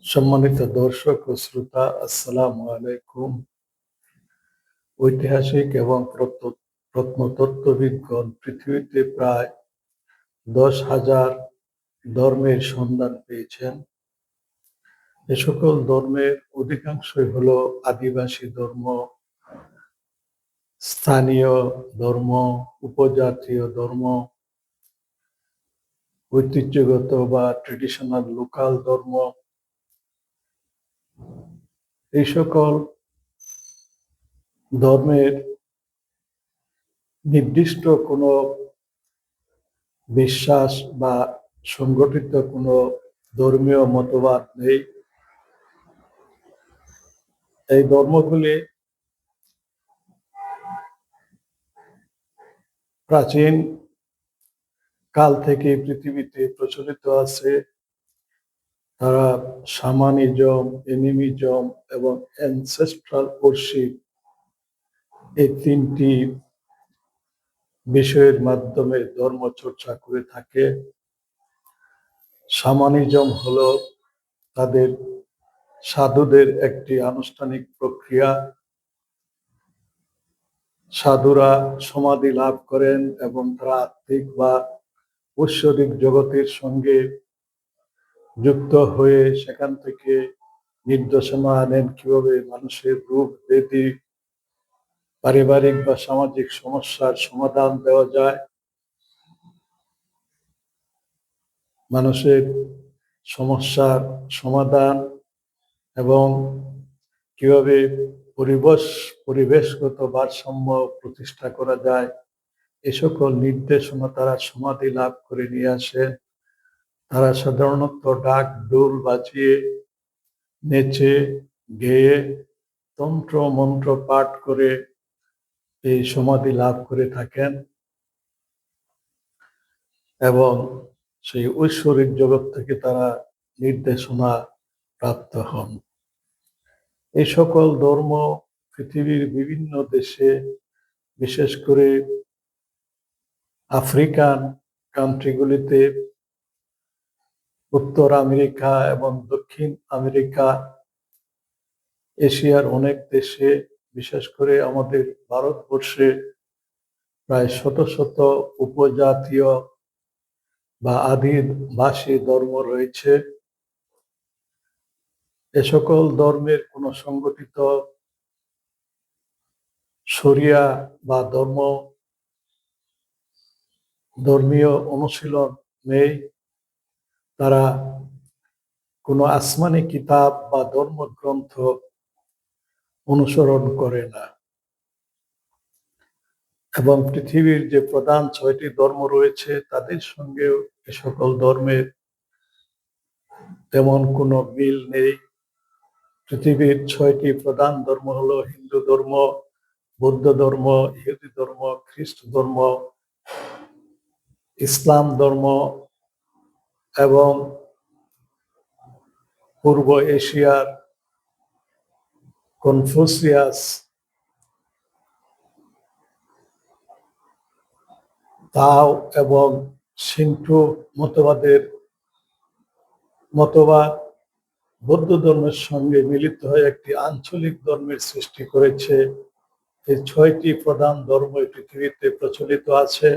সম্মানিত দর্শক ও শ্রোতা, আসসালামু আলাইকুম। ঐতিহাসিক এবং প্রত্নতত্ত্ববিদগণ পৃথিবীতে প্রায় 10,000 ধর্মের সন্ধান পেয়েছেন। এ সকল ধর্মের অধিকাংশই হল আদিবাসী ধর্ম, স্থানীয় ধর্ম, উপজাতীয় ধর্ম, ঐতিহ্যগত বা ট্রেডিশনাল লোকাল ধর্ম। এই সকল ধর্মের নির্দিষ্ট কোনো বিশ্বাস বা সংগঠিত কোনো ধর্মীয় মতবাদ নেই। এই ধর্মগুলি প্রাচীন কাল থেকে পৃথিবীতে প্রচলিত আছে। তারা শামানিজম, এনিমিজম এবং অ্যানসেস্ট্রাল ওরশিপ এই তিনটি বিষয়ের মাধ্যমে ধর্ম চর্চা করে থাকে। শামানিজম হলো তাদের সাধুদের একটি আনুষ্ঠানিক প্রক্রিয়া। সাধুরা সমাধি লাভ করেন এবং তারা আত্মিক বা ঐশ্বরিক জগতের সঙ্গে যুক্ত হয়ে সেখান থেকে নির্দেশনা আনেন কিভাবে মানুষের রোগ ব্যাধি, পারিবারিক বা সামাজিক সমস্যার সমাধান দেওয়া যায়, মানুষের সমস্যার সমাধান এবং কিভাবে পরিবেশগত ভারসাম্য প্রতিষ্ঠা করা যায়, এ সকল নির্দেশনা তারা সমাধি লাভ করে নিয়ে আসেন। তারা সাধারণত ডাক ডোল বাজিয়ে, নেচে, গেয়ে, তন্ত্র মন্ত্র পাঠ করে এই সমাধি লাভ করে থাকেন এবং সেই ঐশ্বরিক জগৎ থেকে তারা নির্দেশনা প্রাপ্ত হন। এই সকল ধর্ম পৃথিবীর বিভিন্ন দেশে, বিশেষ করে আফ্রিকান কান্ট্রিগুলিতে, উত্তর আমেরিকা এবং দক্ষিণ আমেরিকা, এশিয়ার অনেক দেশে, বিশেষ করে আমাদের ভারতবর্ষে প্রায় শত শত উপজাতীয় বা আদিবাসী ধর্ম রয়েছে। এ সকল ধর্মের কোনো সংগঠিত শরিয়া বা ধর্মীয় অনুশীলন নেই। তারা কোনো আসমানি কিতাব বা ধর্মগ্রন্থ অনুসরণ করে না এবং পৃথিবীর যে প্রধান 6টি ধর্ম রয়েছে তাদের সঙ্গেও এ সকল ধর্মের তেমন কোনো মিল নেই। পৃথিবীর 6টি প্রধান ধর্ম হলো হিন্দু ধর্ম, বৌদ্ধ ধর্ম, ইহুদি ধর্ম, খ্রিস্ট ধর্ম, ইসলাম ধর্ম এবং পূর্ব এশিয়ার কনফুসিয়াস, তাও এবং সিন্টু মতবাদ বৌদ্ধ ধর্মের সঙ্গে মিলিত হয়ে একটি আঞ্চলিক ধর্মের সৃষ্টি করেছে। এই 6টি প্রধান ধর্ম পৃথিবীতে প্রচলিত আছে।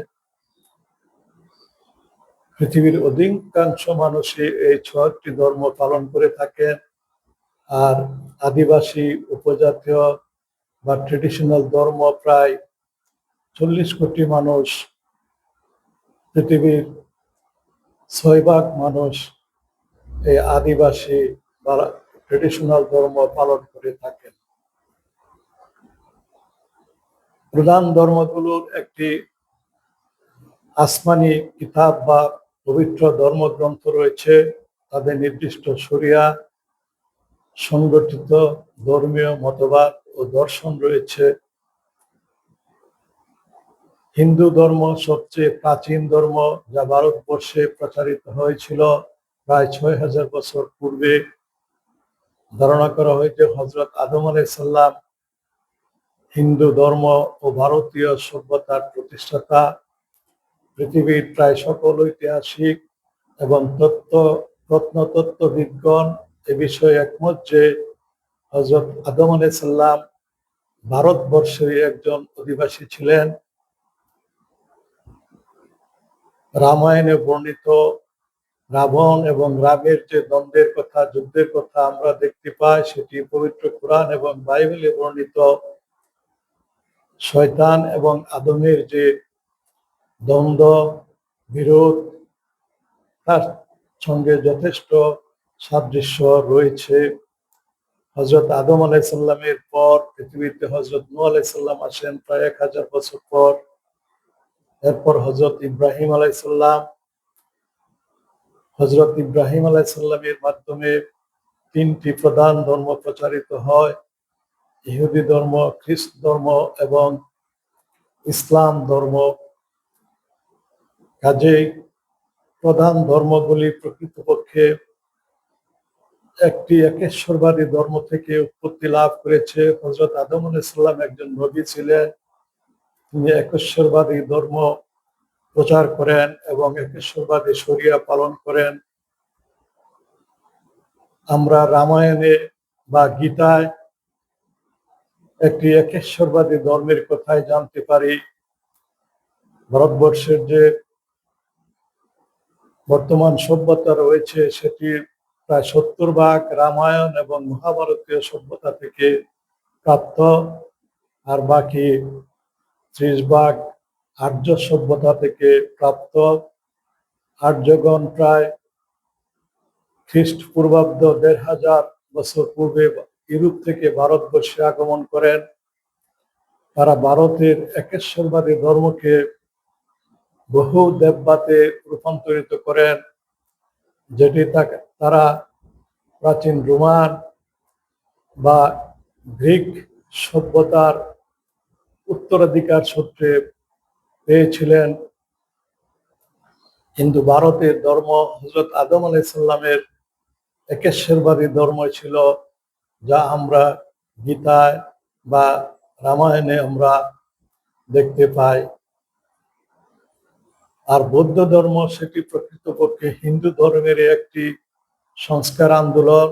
পৃথিবীর অধিকাংশ মানুষই এই 6টি ধর্ম পালন করে থাকেন। আর আদিবাসী, উপজাতীয় বা ট্রেডিশনাল ধর্ম প্রায় 40 কোটি মানুষ, পৃথিবীর 6 ভাগ মানুষ এই আদিবাসী বা ট্রেডিশনাল ধর্ম পালন করে থাকেন। প্রধান ধর্মগুলোর একটি আসমানি কিতাব বা পবিত্র ধর্মগ্রন্থ রয়েছে। তাদের নির্দিষ্ট শরিয়া, সংগঠিত ধর্মীয় মতবাদ ও দর্শন রয়েছে। হিন্দু ধর্ম সবচেয়ে প্রাচীন ধর্ম, যা ভারতবর্ষে প্রচারিত হয়েছিল প্রায় 6,000 বছর পূর্বে। ধারণা করা হয় যে হযরত আদম আলাইহিস সালাম হিন্দু ধর্ম ও ভারতীয় সভ্যতার প্রতিষ্ঠাতা। পৃথিবীর প্রায় সকল ঐতিহাসিক এবং প্রত্নতত্ত্ববিদগণ এ বিষয়ে একমত যে হযরত আদম আলাইহিস সালাম ভারতবর্ষের একজন অধিবাসী ছিলেন। রামায়ণে বর্ণিত রাবণ এবং রামের যে দ্বন্দ্বের কথা, যুদ্ধের কথা আমরা দেখতে পাই, সেটি পবিত্র কোরআন এবং বাইবেলে বর্ণিত শয়তান এবং আদমের যে দ্বন্দ্ব, বিরোধ, তার সঙ্গে যথেষ্ট সাদৃশ্য রয়েছে। হযরত আদম আলাইহিস সালামের পর পৃথিবীতে হযরত নূহ আলাইহিস সালাম আসেন প্রায় 1000 বছর পর। এরপর হযরত ইব্রাহিম আলাইহিস সালাম। হযরত ইব্রাহিম আলাইহিস সালামের মাধ্যমে 3টি প্রধান ধর্ম প্রচারিত হয়: ইহুদি ধর্ম, খ্রিস্ট ধর্ম এবং ইসলাম ধর্ম। কাজেই প্রধান ধর্মগুলি প্রকৃতপক্ষে একটি একেশ্বরবাদী ধর্ম থেকে উৎপত্তি লাভ করেছে। হযরত আদম আলাইহিস সালাম একজন নবী ছিলেন। তিনি একেশ্বরবাদী ধর্ম প্রচার করেন এবং একেশ্বরবাদী শরিয়া পালন করেন। আমরা রামায়ণে বা গীতায় একটি একেশ্বরবাদী ধর্মের কথাই জানতে পারি। ভারতবর্ষের যে বর্তমান সভ্যতা রয়েছে সেটি প্রায় 70 ভাগ রামায়ণ এবং মহাভারতীয় সভ্যতা থেকে প্রাপ্ত, আর বাকি 30 ভাগ আর্য সভ্যতা থেকে প্রাপ্ত। আর্যগণ প্রায় খ্রিস্টপূর্বাব্দ 1500 বছর পূর্বে ইউরোপ থেকে ভারতবর্ষে আগমন করেন। তারা ভারতের একেশ্বরবাদী ধর্মকে বহু দেববাতে রূপান্তরিত করেন, যেটি তারা প্রাচীন রোমান বা গ্রিক সভ্যতার উত্তরাধিকার সূত্রে পেয়েছিলেন। কিন্তু ভারতের ধর্ম হযরত আদম আলাইহিস সালামের একেশ্বরবাদী ধর্ম ছিল, যা আমরা গীতায় বা রামায়ণে আমরা দেখতে পাই। আর বৌদ্ধ ধর্ম সেটি প্রকৃতপক্ষে হিন্দু ধর্মের একটি সংস্কার আন্দোলন।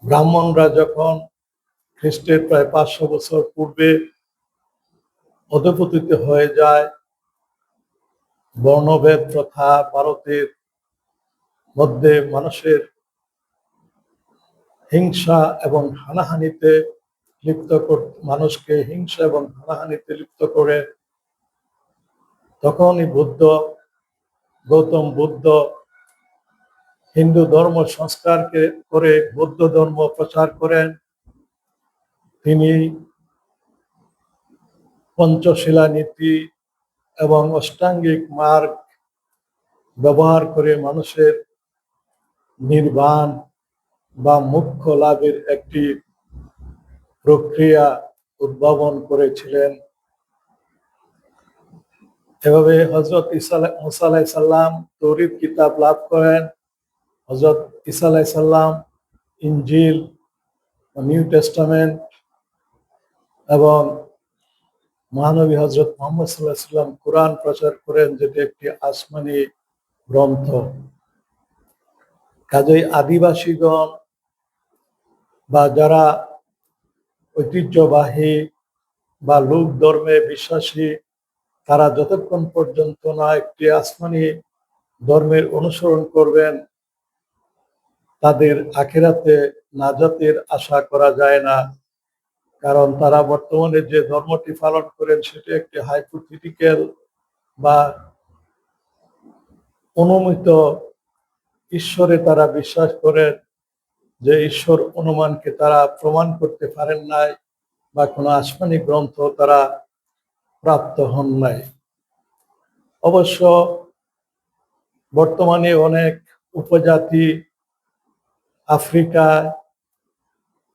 ব্রাহ্মণরা যখন খ্রিস্টের প্রায় 500 বছর পূর্বে অধঃপতিত হয়ে যায়, বর্ণভেদ প্রথা ভারতের মধ্যে মানুষের হিংসা এবং হানাহানিতে মানুষকে হিংসা এবং হানাহানিতে লিপ্ত করে, তখনই গৌতম বুদ্ধ হিন্দু ধর্ম সংস্কারকে করে বৌদ্ধ ধর্ম প্রচার করেন। তিনি পঞ্চশীলা নীতি এবং অষ্টাঙ্গিক মার্গ ব্যবহার করে মানুষের নির্বাণ বা মোক্ষ লাভের একটি প্রক্রিয়া উদ্ভাবন করেছিলেন। এভাবে হযরত মুসা আলাইহিস সালাম তৌরাত কিতাব লাভ করেন। হযরত ঈসা আলাইহিস সালাম ইনজিল, নিউ টেস্টামেন্ট এবং মহানবী হযরত মুহাম্মদ সাল্লাল্লাহু আলাইহি ওয়াসাল্লাম কোরআন প্রচার করেন, যেটি একটি আসমানি গ্রন্থ। কাজেই আদিবাসীগণ বা যারা ঐতিহ্যবাহী বা লোক ধর্মে বিশ্বাসী, তারা যতক্ষণ পর্যন্ত না একটি আসমানি ধর্মের অনুসরণ করবেন, তাদের আখিরাতে নাজাতের আশা করা যায় না। কারণ তারা বর্তমানে যে ধর্মটি পালন করেন সেটি একটি হাইপোথেটিক্যাল বা অনুমিত ঈশ্বরে তারা বিশ্বাস করেন, যে ঈশ্বর অনুমানকে তারা প্রমাণ করতে পারেন নাই বা কোনো আসমানি গ্রন্থ তারা প্রাপ্ত হন নাই। অবশ্য বর্তমানে অনেক উপজাতি আফ্রিকায়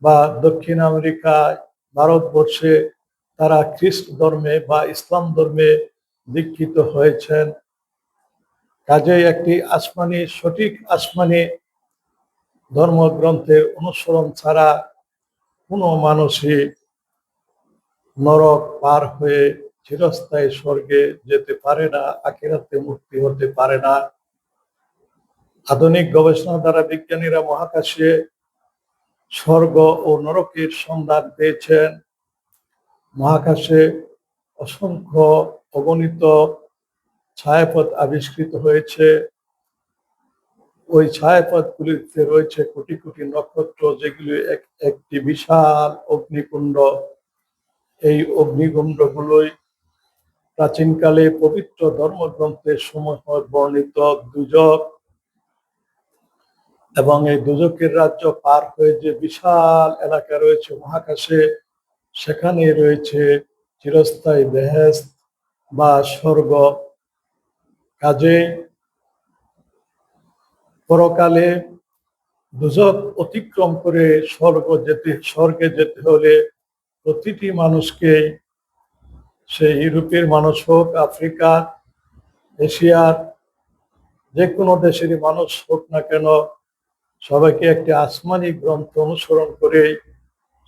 বা দক্ষিণ আমেরিকায়, ভারতবর্ষে তারা খ্রিস্ট ধর্মে বা ইসলাম ধর্মে দীক্ষিত হয়েছেন। কাজেই একটি সঠিক আসমানি ধর্মগ্রন্থের অনুসরণ ছাড়া কোনো মানুষই নরক পার হয়ে চিরস্থায়ী স্বর্গে যেতে পারে না, আখিরাতে মুক্তি হতে পারে না। আধুনিক গবেষণা দ্বারা বিজ্ঞানীরা মহাকাশে স্বর্গ ও নরকের সন্ধান পেয়েছেন। মহাকাশে অসংখ্য অগণিত ছায়াপথ আবিষ্কৃত হয়েছে। ওই ছায়াপথগুলিতে রয়েছে কোটি কোটি নক্ষত্র, যেগুলি একটি বিশাল অগ্নিকুণ্ড। এই অগ্নিকুণ্ডগুলোই প্রাচীনকালে পবিত্র ধর্মগ্রন্থের সমূহ বর্ণিত দুজক, এবং এই দুজকের রাজ্য পার হয়ে যে বিশাল এলাকা রয়েছে মহাকাশে, সেখানে রয়েছে চিরস্থায়ী বেহেশত বা স্বর্গ। কাজে পরকালে দুজক অতিক্রম করে স্বর্গে যেতে হলে প্রতিটি মানুষকে, সে ইউরোপের মানুষ হোক, আফ্রিকা, এশিয়ার যে কোনো দেশেরই মানুষ হোক না কেন, সবাইকে একটি আসমানি গ্রন্থ অনুসরণ করে,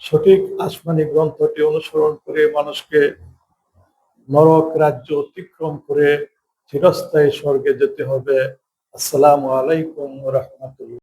সঠিক আসমানি গ্রন্থটি অনুসরণ করে মানুষকে নরক রাজ্য অতিক্রম করে চিরস্থায়ী স্বর্গে যেতে হবে। আসসালামু আলাইকুম ওয়া রাহমাতুল্লাহ।